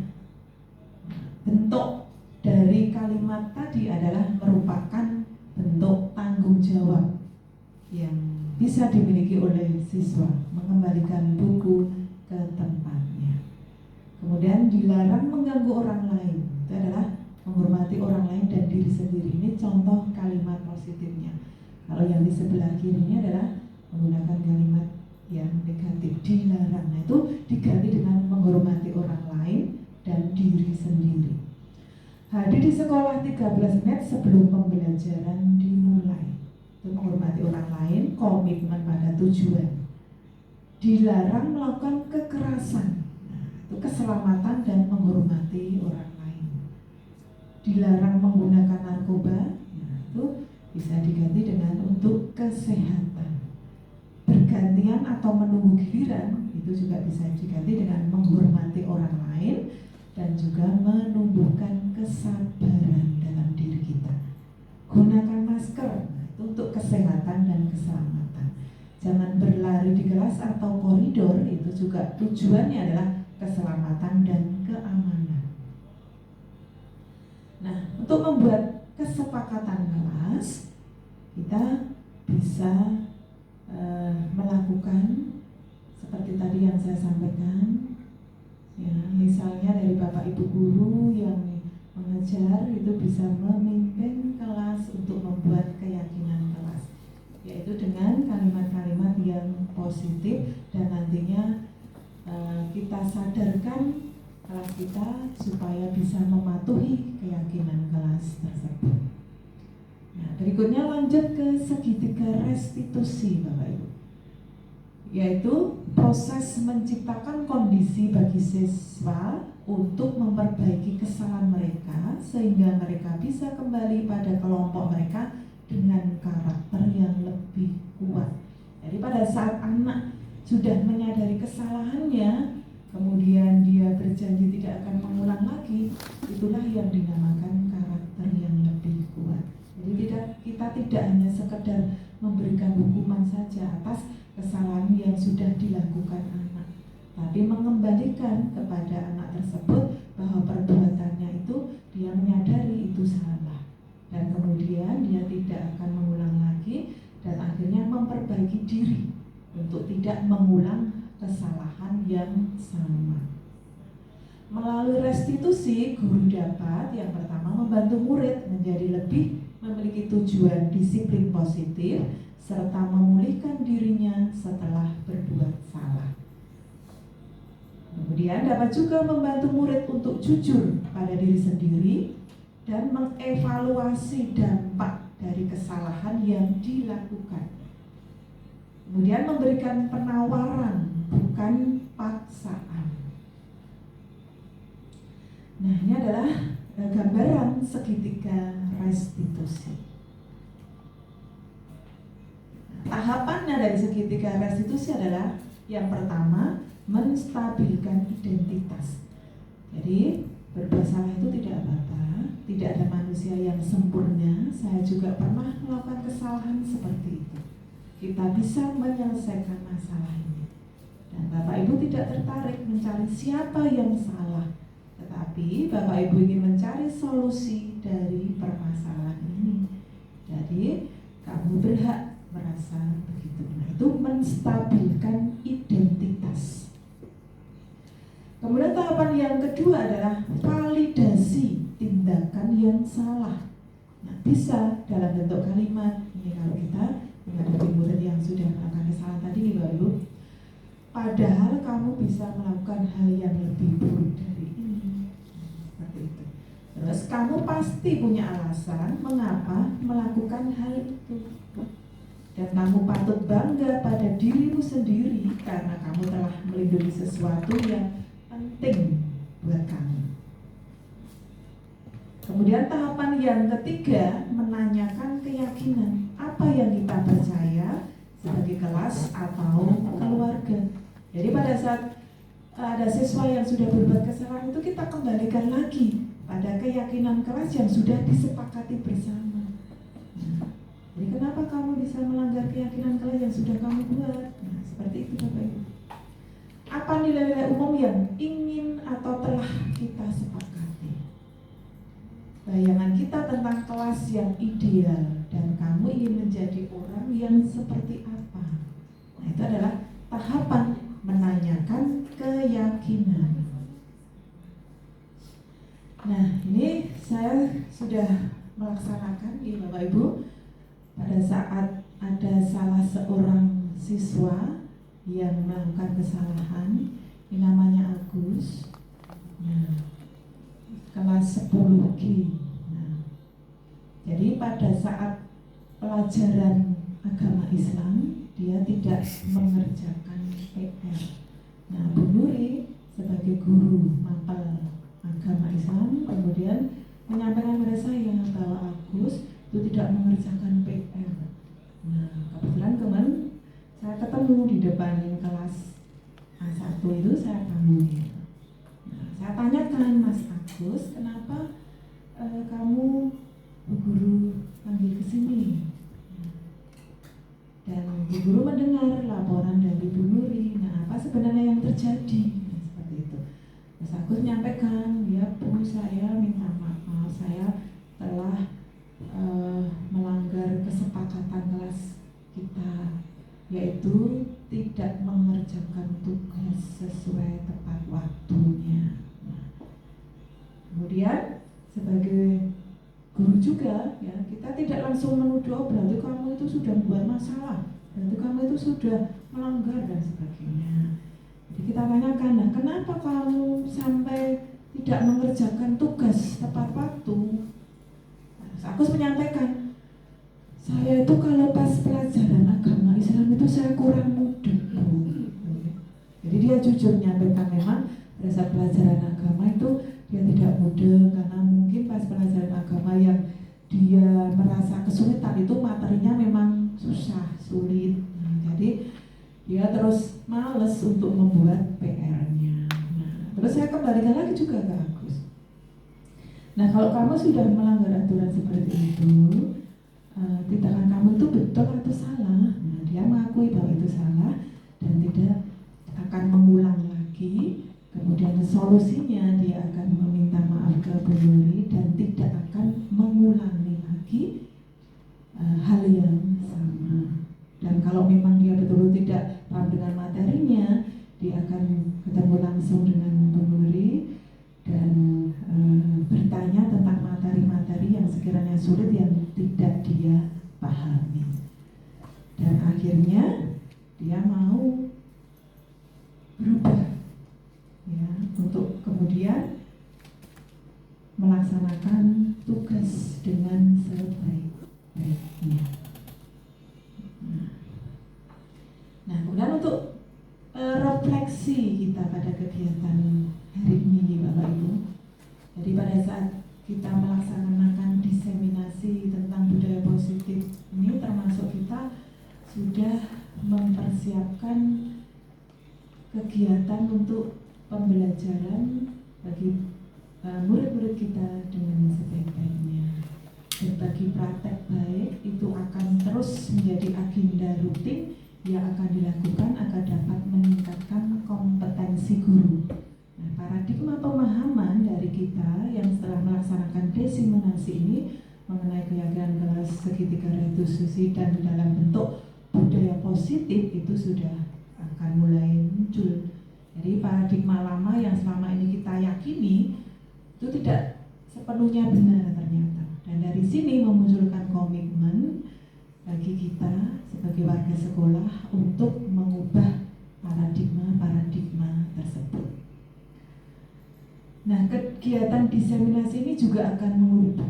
Bentuk dari kalimat tadi adalah merupakan bentuk tanggung jawab yang bisa dimiliki oleh siswa, mengembalikan buku ke tempatnya. Kemudian dilarang mengganggu orang lain. Itu adalah menghormati orang lain dan diri sendiri. Ini contoh kalimat positifnya. Kalau yang di sebelah kirinya adalah menggunakan kalimat yang negatif, dilarang. Nah, itu diganti dengan menghormati orang lain dan diri sendiri. Hadir di sekolah 13 menit sebelum pembelajaran dimulai. Itu menghormati orang lain, komitmen pada tujuan. Dilarang melakukan kekerasan. Nah, itu keselamatan dan menghormati orang lain. Dilarang menggunakan narkoba. Nah, itu bisa diganti dengan untuk kesehatan. Bergantian atau menunggu giliran itu juga bisa diganti dengan menghormati orang lain dan juga menumbuhkan kesabaran dalam diri kita. Gunakan masker, nah, itu untuk kesehatan dan keselamatan. Jangan berlari di kelas atau koridor, itu juga tujuannya adalah keselamatan dan keamanan. Nah, untuk membuat kesepakatan kelas, kita bisa melakukan seperti tadi yang saya sampaikan, ya, misalnya dari Bapak Ibu guru yang mengajar itu bisa memimpin kelas untuk membuat keyakinan kelas, yaitu dengan kalimat-kalimat yang positif dan nantinya kita sadarkan kelas kita supaya bisa mematuhi keyakinan kelas tersebut. Nah, berikutnya lanjut ke segitiga restitusi, Bapak Ibu, yaitu proses menciptakan kondisi bagi siswa untuk memperbaiki kesalahan mereka sehingga mereka bisa kembali pada kelompok mereka dengan karakter yang lebih kuat. Jadi pada saat anak sudah menyadari kesalahannya, kemudian dia berjanji tidak akan mengulang lagi, itulah yang dinamakan karakter yang lebih kuat. Jadi kita tidak hanya sekedar memberikan hukuman saja atas kesalahan yang sudah dilakukan anak, tapi mengembalikan kepada anak tersebut bahwa perbuatannya itu dia menyadari itu salah dan kemudian dia tidak akan mengulang lagi dan akhirnya memperbaiki diri untuk tidak mengulang kesalahan yang sama. Melalui restitusi, guru dapat yang pertama membantu murid menjadi lebih memiliki tujuan disiplin positif serta memulihkan dirinya setelah berbuat salah. Kemudian dapat juga membantu murid untuk jujur pada diri sendiri dan mengevaluasi dampak dari kesalahan yang dilakukan. Kemudian memberikan penawaran, bukan paksaan. Nah, ini adalah gambaran segitiga restitusi. Tahapannya dari segitiga restitusi adalah yang pertama, menstabilkan identitas. Jadi berbuat salah itu tidak apa-apa, tidak ada manusia yang sempurna. Saya juga pernah melakukan kesalahan seperti itu. Kita bisa menyelesaikan masalah ini. Dan Bapak Ibu tidak tertarik mencari siapa yang salah, tetapi Bapak Ibu ingin mencari solusi dari permasalahan ini. Jadi kamu berhak merasa begitu. Nah, itu menstabilkan identitas. Kemudian tahapan yang kedua adalah validasi tindakan yang salah. Nah, bisa dalam bentuk kalimat. Ini kalau kita menghadapi murid yang sudah melakukan kesalahan tadi nih Bapak Ibu, padahal kamu bisa melakukan hal yang lebih buruk dari ini. Seperti itu. Terus kamu pasti punya alasan mengapa melakukan hal itu. Dan kamu patut bangga pada dirimu sendiri karena kamu telah melindungi sesuatu yang penting buat kamu. Kemudian tahapan yang ketiga, menanyakan keyakinan. Apa yang kita percaya sebagai kelas atau keluarga. Jadi pada saat ada siswa yang sudah berbuat kesalahan itu kita kembalikan lagi pada keyakinan kelas yang sudah disepakati bersama. Jadi kenapa kamu bisa melanggar keyakinan kelas yang sudah kamu buat? Nah, seperti itu Bapak Ibu. Apa nilai-nilai umum yang ingin atau telah kita sepakati? Bayangan kita tentang kelas yang ideal dan kamu ingin menjadi orang yang seperti apa? Nah, itu adalah tahapan menanyakan keyakinan. Nah, ini saya sudah melaksanakan di Bapak Ibu. Pada saat ada salah seorang siswa yang melakukan kesalahan, ini namanya Agus, nah, kelas 10G. Nah, jadi pada saat pelajaran agama Islam, dia tidak mengerjakan PR. Nah, Bu Nuri sebagai guru mapel agama Islam kemudian menyampaikan kepada saya bahwa Agus itu tidak mengerjakan PR. Nah, kebetulan kemarin saya ketemu di depan kelas A1 itu saya panggil. Nah, saya tanyakan, Mas Agus, kenapa kamu Bu Guru panggil ke sini? Dan Bu Guru mendengar laporan dari Bu Nuri. Nah, apa sebenarnya yang terjadi? Nah, seperti itu. Mas Agus menyampaikan, ya Bu, saya minta maaf, saya telah melanggar kesepakatan kelas kita, yaitu tidak mengerjakan tugas sesuai tepat waktunya. Nah, kemudian sebagai guru juga, ya, kita tidak langsung menuduh berarti kamu itu sudah membuat masalah, berarti kamu itu sudah melanggar dan sebagainya. Jadi kita tanyakan, nah, kenapa kamu sampai tidak mengerjakan tugas tepat waktu? Agus menyampaikan, saya itu kalau pas pelajaran agama Islam itu saya kurang mudeng, Bu. Jadi dia jujur menyampaikan memang pada saat pelajaran agama itu dia tidak mudeng karena mungkin pas pelajaran agama yang dia merasa kesulitan itu materinya memang susah, sulit. Nah, jadi dia terus males untuk membuat PR-nya. Nah, terus saya kembalikan lagi juga ke Agus. Nah, kalau kamu sudah melanggar aturan seperti itu, tindakan kamu itu betul atau salah? Nah, dia mengakui bahwa itu salah dan tidak akan mengulang lagi. Kemudian solusinya dia akan meminta maaf ke Bu Nuri dan tidak akan mengulangi lagi hal yang sama. Dan kalau memang dia betul-betul tidak paham dengan materinya, dia akan ketemu langsung dengan Bu Nuri dan bertanya tentang materi-materi yang sekiranya sulit yang tidak dia pahami. Dan akhirnya dia mau berubah, ya, untuk kemudian melaksanakan tugas dengan sebaik-baiknya. Nah, kemudian untuk refleksi kita pada kegiatan hari ini, Bapak Ibu. Jadi pada saat kita melaksanakan diseminasi tentang budaya positif ini, termasuk kita sudah mempersiapkan kegiatan untuk pembelajaran bagi murid-murid kita dengan sebaik-baiknya. Berbagi praktek baik itu akan terus menjadi agenda rutin yang akan dilakukan agar dapat meningkatkan kompetensi guru. Nah, paradigma pemahaman dari kita yang setelah melaksanakan diseminasi ini mengenai keyakinan kelas segitiga restitusi dan dalam bentuk budaya positif positif itu sudah akan mulai muncul. Jadi paradigma lama yang selama ini kita yakini itu tidak sepenuhnya benar ternyata. Dan dari sini memunculkan komitmen bagi kita sebagai warga sekolah untuk mengubah paradigma-paradigma tersebut. Nah, kegiatan diseminasi ini juga akan mengubah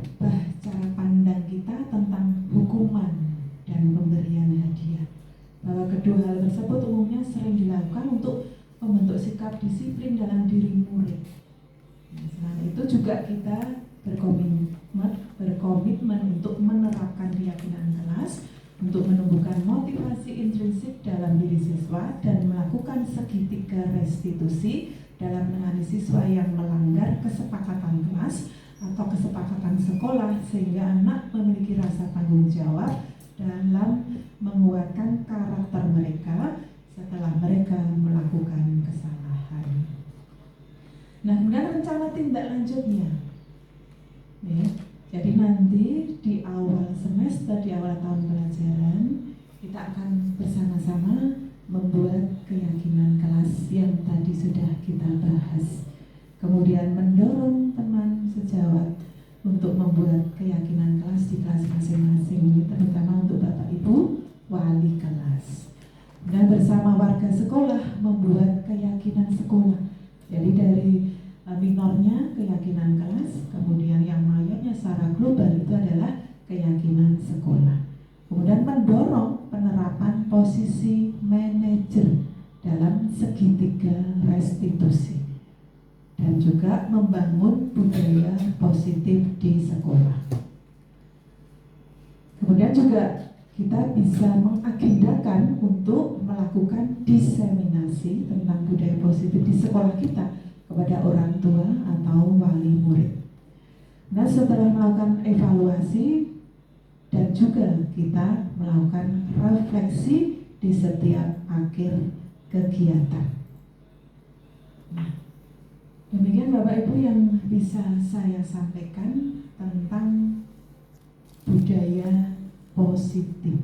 cara pandang kita tentang hukuman dan pemberian hadiah. Bahwa kedua hal tersebut umumnya sering dilakukan untuk membentuk sikap disiplin dalam diri murid. Nah, selain itu juga kita berkomitmen untuk menerapkan keyakinan kelas, untuk menumbuhkan motivasi intrinsik dalam diri siswa dan melakukan segitiga restitusi dalam menangani siswa yang melanggar kesepakatan kelas atau kesepakatan sekolah, sehingga anak memiliki rasa tanggung jawab dalam menguatkan karakter mereka setelah mereka melakukan kesalahan. Nah, kemudian rencana tindak lanjutnya, ya, jadi nanti di awal semester, di awal tahun pelajaran, kita akan bersama-sama membuat keyakinan kelas yang tadi sudah kita bahas. Kemudian mendorong teman sejawat untuk membuat keyakinan kelas di kelas masing-masing, ini terutama untuk Bapak Ibu wali kelas. Dan bersama warga sekolah membuat keyakinan sekolah. Jadi dari minornya keyakinan kelas, kemudian yang mayornya secara global itu adalah keyakinan sekolah. Kemudian mendorong penerapan posisi manajer dalam segitiga restitusi. Dan juga membangun budaya positif di sekolah. Kemudian juga kita bisa mengagendakan untuk melakukan diseminasi tentang budaya positif di sekolah kita kepada orang tua atau wali murid. Nah, setelah melakukan evaluasi dan juga kita melakukan refleksi di setiap akhir kegiatan. Nah, demikian Bapak Ibu yang bisa saya sampaikan tentang budaya positif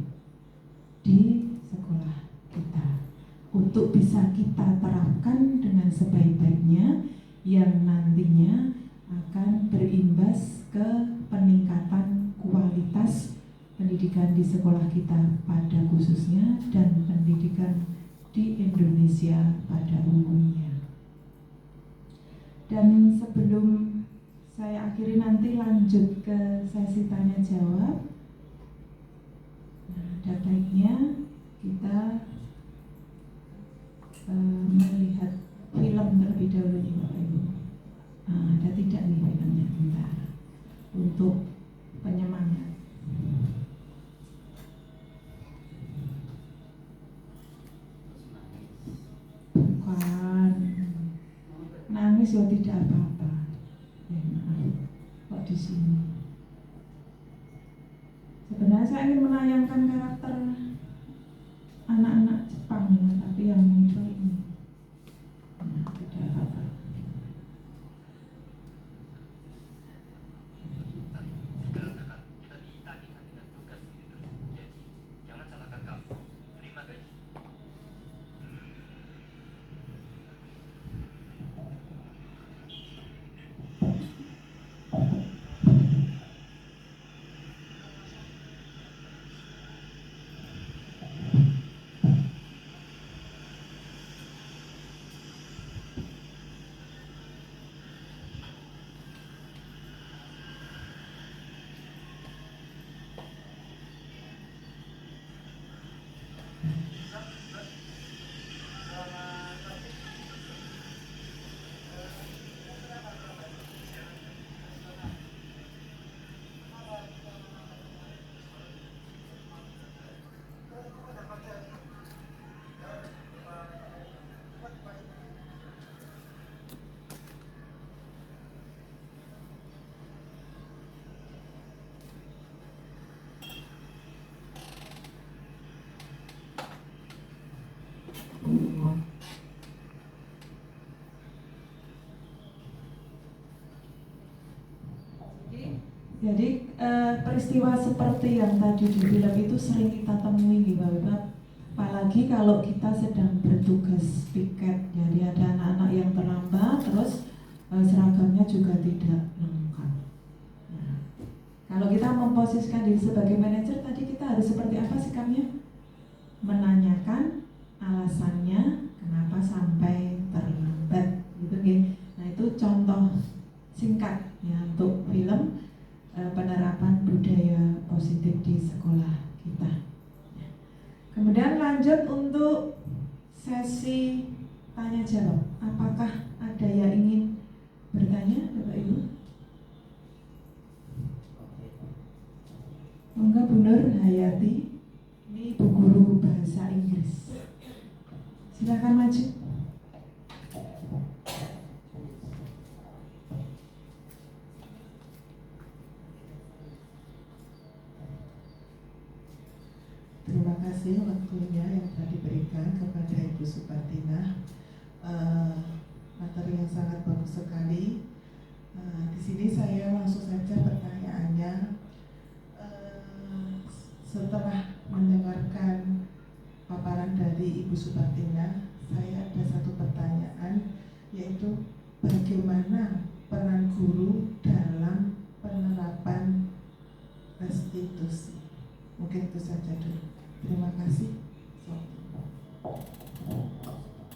di sekolah kita, untuk bisa kita terapkan dengan sebaik-baiknya yang nantinya akan berimbas ke peningkatan kualitas pendidikan di sekolah kita pada khususnya dan pendidikan di Indonesia pada umumnya. Dan sebelum saya akhiri nanti lanjut ke sesi tanya jawab, ada baiknya kita melihat film terlebih dahulu nih Bapak Ibu. Ada tidak nih filmnya? Bentar, untuk penyemangat. Bukan nangis ya, tidak apa-apa. Ya, maaf kok di sini. Sebenarnya saya ingin menayangkan karakter anak-anak Jepang, tapi yang muncul ini. Nah, tidak apa-apa. Jadi peristiwa seperti yang tadi di film itu sering kita temui di Bapak, kepala apalagi kalau kita sedang bertugas piket, jadi ada anak-anak yang terlambat, terus seragamnya juga tidak lengkap. Nah, kalau kita memposisikan diri sebagai manajer, tadi kita harus seperti apa sikapnya? Menanyakan alasannya kenapa sampai terlambat, gitu kan? Nah, itu contoh singkat ya untuk film penerapan budaya positif di sekolah kita. Kemudian lanjut untuk sesi tanya jawab. Apakah ada yang ingin bertanya, Bapak Ibu? Monggo Bu Nur Hayati, ini Ibu Guru Bahasa Inggris. Silakan maju. Terima kasih waktunya yang telah diberikan kepada Ibu Supartina. Materi yang sangat bagus sekali. Di sini saya langsung saja pertanyaannya. Setelah mendengarkan paparan dari Ibu Supartina, saya ada satu pertanyaan, yaitu bagaimana peran guru dalam penerapan restitusi. Mungkin itu saja dulu. Terima kasih.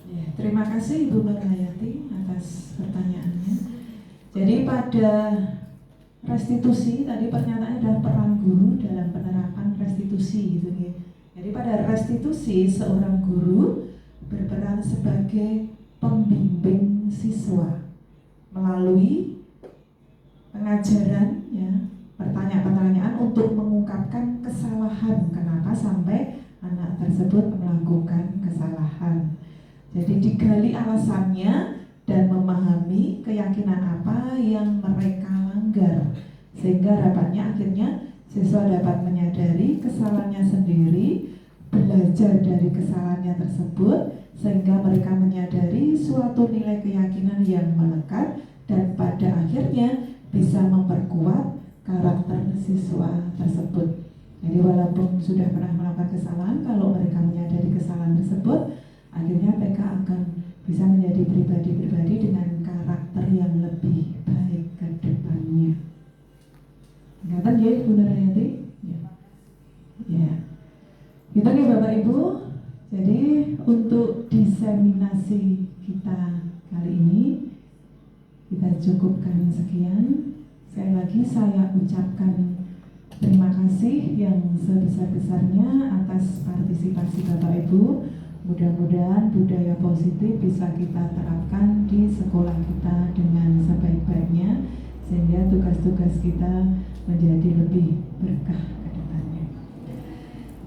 Ya, terima kasih Ibu Nur Hayati atas pertanyaannya. Jadi pada restitusi tadi pernyataannya adalah peran guru dalam penerapan restitusi, gitu ya. Jadi pada restitusi seorang guru berperan sebagai pembimbing siswa melalui pengajaran, ya, pertanyaan-pertanyaan untuk mengungkapkan kesalahan, kenapa sampai anak tersebut melakukan kesalahan. Jadi digali alasannya dan memahami keyakinan apa yang mereka langgar, sehingga harapannya akhirnya siswa dapat menyadari kesalahannya sendiri, belajar dari kesalahannya tersebut, sehingga mereka menyadari suatu nilai keyakinan yang melekat dan pada akhirnya bisa memperkuat karakter siswa tersebut. Jadi walaupun sudah pernah melakukan kesalahan, kalau mereka menyadari kesalahan tersebut, akhirnya mereka akan bisa menjadi pribadi-pribadi dengan karakter yang lebih baik ke depannya. Ingatan ya Bu Nur Hayati? Ya. Gitu ya Bapak Ibu. Jadi untuk diseminasi kita kali ini kita cukupkan sekian. Sekali lagi saya ucapkan terima kasih yang sebesar-besarnya atas partisipasi Bapak Ibu. Mudah-mudahan budaya positif bisa kita terapkan di sekolah kita dengan sebaik-baiknya, sehingga tugas-tugas kita menjadi lebih berkah ke depannya.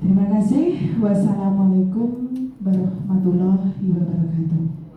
Terima kasih. Wassalamualaikum warahmatullahi wabarakatuh.